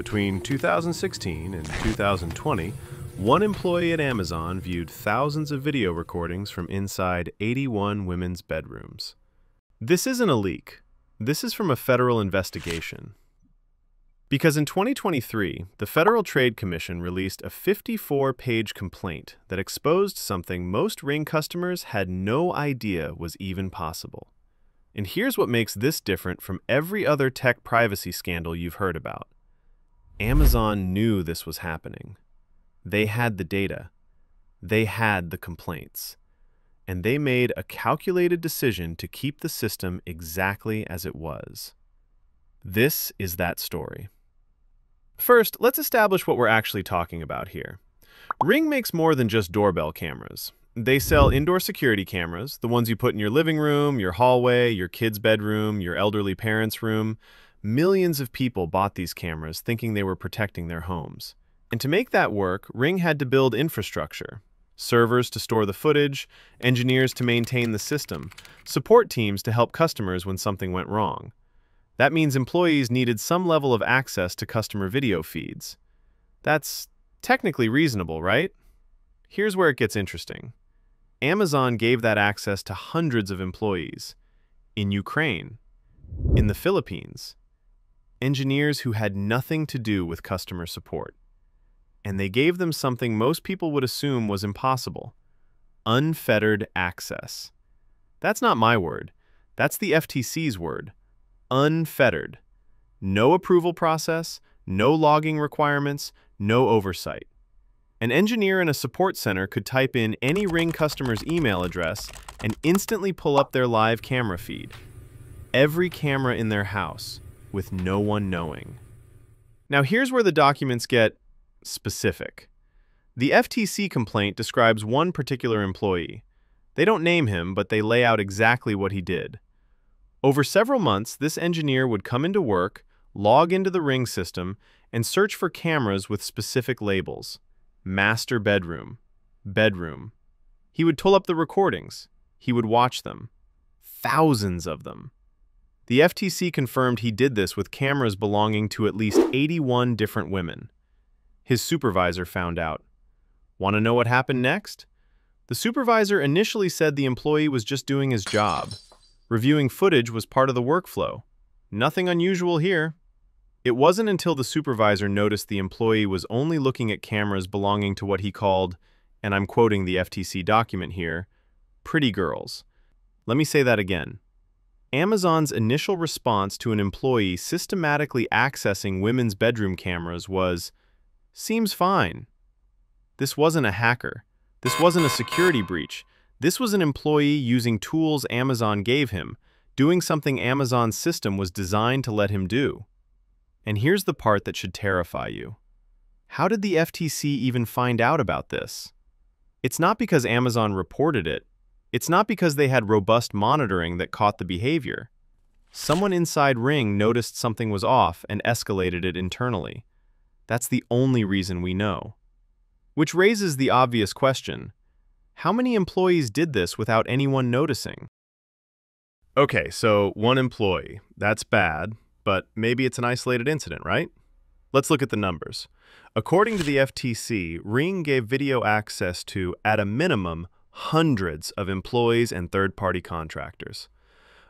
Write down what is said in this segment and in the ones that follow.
Between 2016 and 2020, one employee at Amazon viewed thousands of video recordings from inside 81 women's bedrooms. This isn't a leak. This is from a federal investigation. Because in 2023, the Federal Trade Commission released a 54-page complaint that exposed something most Ring customers had no idea was even possible. And here's what makes this different from every other tech privacy scandal you've heard about. Amazon knew this was happening. They had the data. They had the complaints. And they made a calculated decision to keep the system exactly as it was. This is that story. First, let's establish what we're actually talking about here. Ring makes more than just doorbell cameras. They sell indoor security cameras, the ones you put in your living room, your hallway, your kid's bedroom, your elderly parents' room. Millions of people bought these cameras thinking they were protecting their homes. And to make that work, Ring had to build infrastructure. Servers to store the footage, engineers to maintain the system, support teams to help customers when something went wrong. That means employees needed some level of access to customer video feeds. That's technically reasonable, right? Here's where it gets interesting. Amazon gave that access to hundreds of employees. In Ukraine, in the Philippines, engineers who had nothing to do with customer support. And they gave them something most people would assume was impossible: unfettered access. That's not my word. That's the FTC's word. Unfettered. No approval process, no logging requirements, no oversight. An engineer in a support center could type in any Ring customer's email address and instantly pull up their live camera feed. Every camera in their house, with no one knowing. Now here's where the documents get specific. The FTC complaint describes one particular employee. They don't name him, but they lay out exactly what he did. Over several months, this engineer would come into work, log into the Ring system, and search for cameras with specific labels. Master bedroom. Bedroom. He would pull up the recordings. He would watch them. Thousands of them. The FTC confirmed he did this with cameras belonging to at least 81 different women. His supervisor found out. Want to know what happened next? The supervisor initially said the employee was just doing his job. Reviewing footage was part of the workflow. Nothing unusual here. It wasn't until the supervisor noticed the employee was only looking at cameras belonging to what he called, and I'm quoting the FTC document here, pretty girls. Let me say that again. Amazon's initial response to an employee systematically accessing women's bedroom cameras was, "Seems fine." This wasn't a hacker. This wasn't a security breach. This was an employee using tools Amazon gave him, doing something Amazon's system was designed to let him do. And here's the part that should terrify you. How did the FTC even find out about this? It's not because Amazon reported it. It's not because they had robust monitoring that caught the behavior. Someone inside Ring noticed something was off and escalated it internally. That's the only reason we know. Which raises the obvious question: how many employees did this without anyone noticing? Okay, so one employee. That's bad, but maybe it's an isolated incident, right? Let's look at the numbers. According to the FTC, Ring gave video access to, at a minimum, hundreds of employees and third-party contractors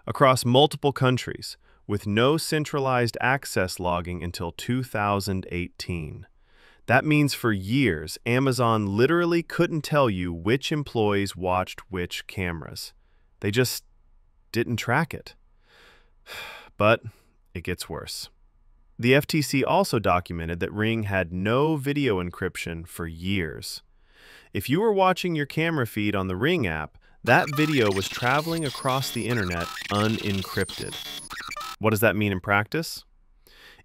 across multiple countries, with no centralized access logging until 2018. That means for years, Amazon literally couldn't tell you which employees watched which cameras. They just didn't track it. But it gets worse. The FTC also documented that Ring had no video encryption for years. If you were watching your camera feed on the Ring app, that video was traveling across the internet unencrypted. What does that mean in practice?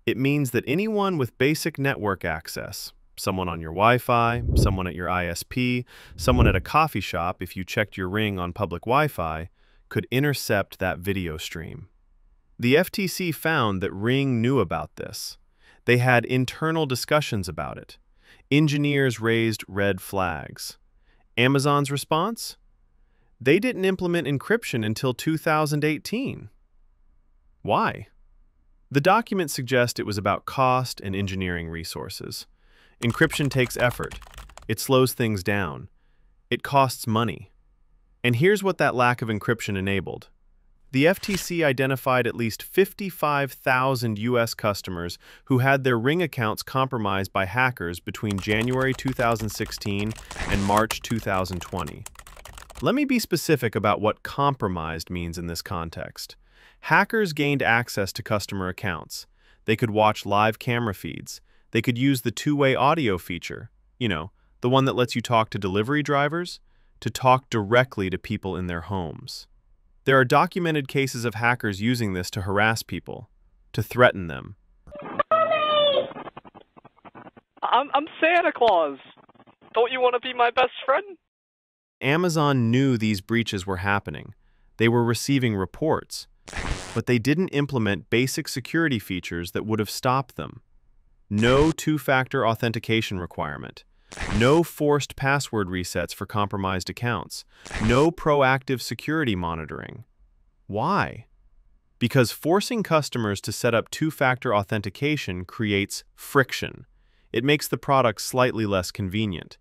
It means that anyone with basic network access, someone on your Wi-Fi, someone at your ISP, someone at a coffee shop if you checked your Ring on public Wi-Fi, could intercept that video stream. The FTC found that Ring knew about this. They had internal discussions about it. Engineers raised red flags. Amazon's response? They didn't implement encryption until 2018. Why? The documents suggest it was about cost and engineering resources. Encryption takes effort. It slows things down. It costs money. And here's what that lack of encryption enabled. The FTC identified at least 55,000 U.S. customers who had their Ring accounts compromised by hackers between January 2016 and March 2020. Let me be specific about what compromised means in this context. Hackers gained access to customer accounts. They could watch live camera feeds. They could use the two-way audio feature, the one that lets you talk to delivery drivers, to talk directly to people in their homes. There are documented cases of hackers using this to harass people, to threaten them. I'm Santa Claus. Don't you want to be my best friend? Amazon knew these breaches were happening. They were receiving reports, but they didn't implement basic security features that would have stopped them. No two-factor authentication requirement. No forced password resets for compromised accounts. No proactive security monitoring. Why? Because forcing customers to set up two-factor authentication creates friction. It makes the product slightly less convenient.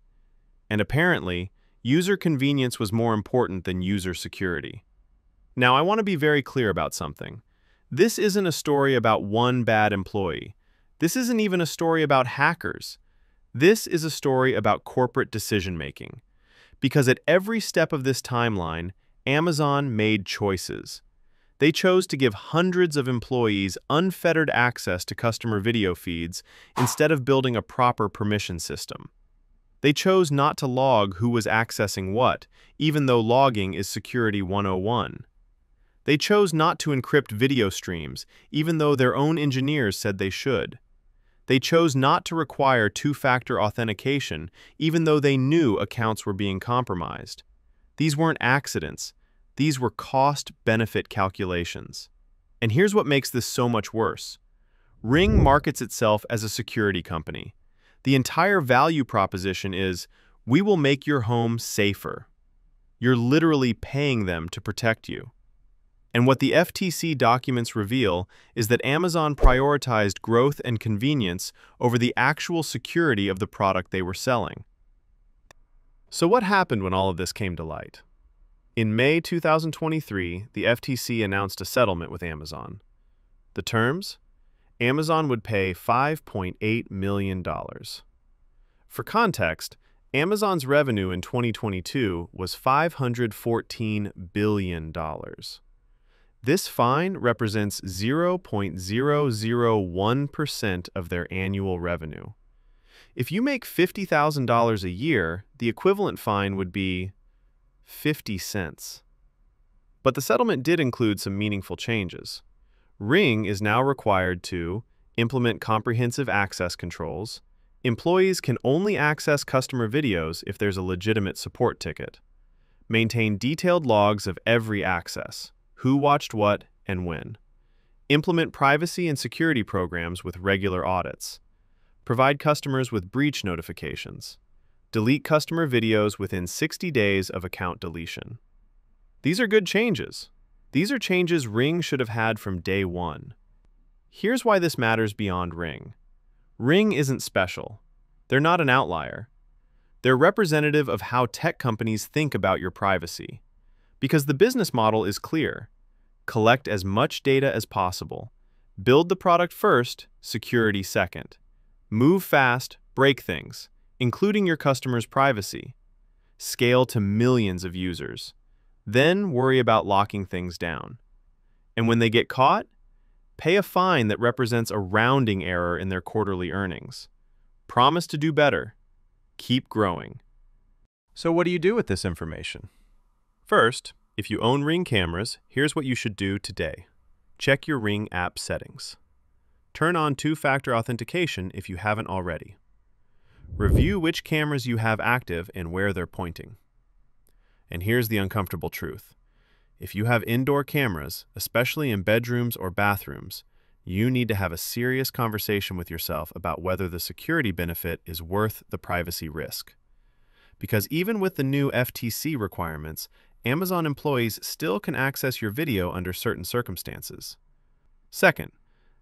And apparently, user convenience was more important than user security. Now, I want to be very clear about something. This isn't a story about one bad employee. This isn't even a story about hackers. This is a story about corporate decision-making. Because at every step of this timeline, Amazon made choices. They chose to give hundreds of employees unfettered access to customer video feeds instead of building a proper permission system. They chose not to log who was accessing what, even though logging is Security 101. They chose not to encrypt video streams, even though their own engineers said they should. They chose not to require two-factor authentication, even though they knew accounts were being compromised. These weren't accidents. These were cost-benefit calculations. And here's what makes this so much worse. Ring markets itself as a security company. The entire value proposition is, we will make your home safer. You're literally paying them to protect you. And what the FTC documents reveal is that Amazon prioritized growth and convenience over the actual security of the product they were selling. So what happened when all of this came to light? In May 2023, the FTC announced a settlement with Amazon. The terms? Amazon would pay $5.8 million. For context, Amazon's revenue in 2022 was $514 billion. This fine represents 0.001% of their annual revenue. If you make $50,000 a year, the equivalent fine would be 50 cents. But the settlement did include some meaningful changes. Ring is now required to implement comprehensive access controls. Employees can only access customer videos if there's a legitimate support ticket. Maintain detailed logs of every access. Who watched what and when. Implement privacy and security programs with regular audits. Provide customers with breach notifications. Delete customer videos within 60 days of account deletion. These are good changes. These are changes Ring should have had from day one. Here's why this matters beyond Ring. Ring isn't special. They're not an outlier. They're representative of how tech companies think about your privacy. Because the business model is clear. Collect as much data as possible. Build the product first, security second. Move fast, break things, including your customers' privacy. Scale to millions of users. Then worry about locking things down. And when they get caught, pay a fine that represents a rounding error in their quarterly earnings. Promise to do better. Keep growing. So what do you do with this information? First, if you own Ring cameras, here's what you should do today. Check your Ring app settings. Turn on two-factor authentication if you haven't already. Review which cameras you have active and where they're pointing. And here's the uncomfortable truth. If you have indoor cameras, especially in bedrooms or bathrooms, you need to have a serious conversation with yourself about whether the security benefit is worth the privacy risk. Because even with the new FTC requirements, Amazon employees still can access your video under certain circumstances. Second,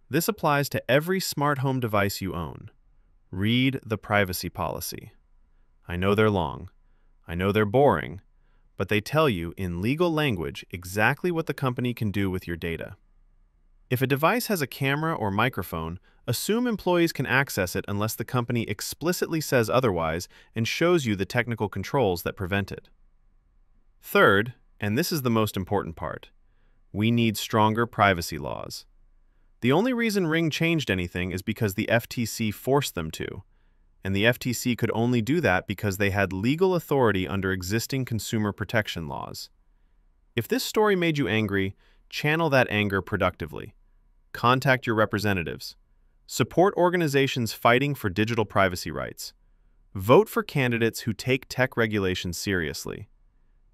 This applies to every smart home device you own. Read the privacy policy. I know they're long. I know they're boring, but they tell you in legal language exactly what the company can do with your data. If a device has a camera or microphone, assume employees can access it unless the company explicitly says otherwise and shows you the technical controls that prevent it. Third, and this is the most important part, we need stronger privacy laws. The only reason Ring changed anything is because the FTC forced them to, and the FTC could only do that because they had legal authority under existing consumer protection laws. If this story made you angry, channel that anger productively. Contact your representatives. Support organizations fighting for digital privacy rights. Vote for candidates who take tech regulations seriously.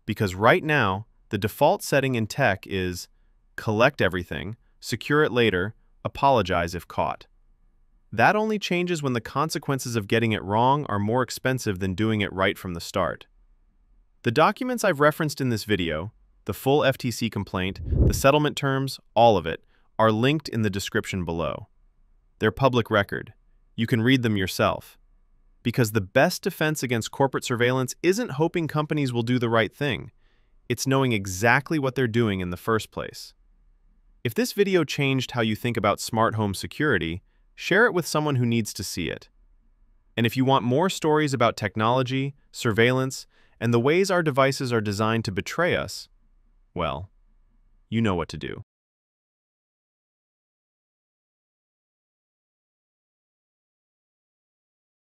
Because right now, the default setting in tech is collect everything, secure it later, apologize if caught. That only changes when the consequences of getting it wrong are more expensive than doing it right from the start. The documents I've referenced in this video, the full FTC complaint, the settlement terms, all of it, are linked in the description below. They're public record. You can read them yourself. Because the best defense against corporate surveillance isn't hoping companies will do the right thing. It's knowing exactly what they're doing in the first place. If this video changed how you think about smart home security, share it with someone who needs to see it. And if you want more stories about technology, surveillance, and the ways our devices are designed to betray us, well, you know what to do.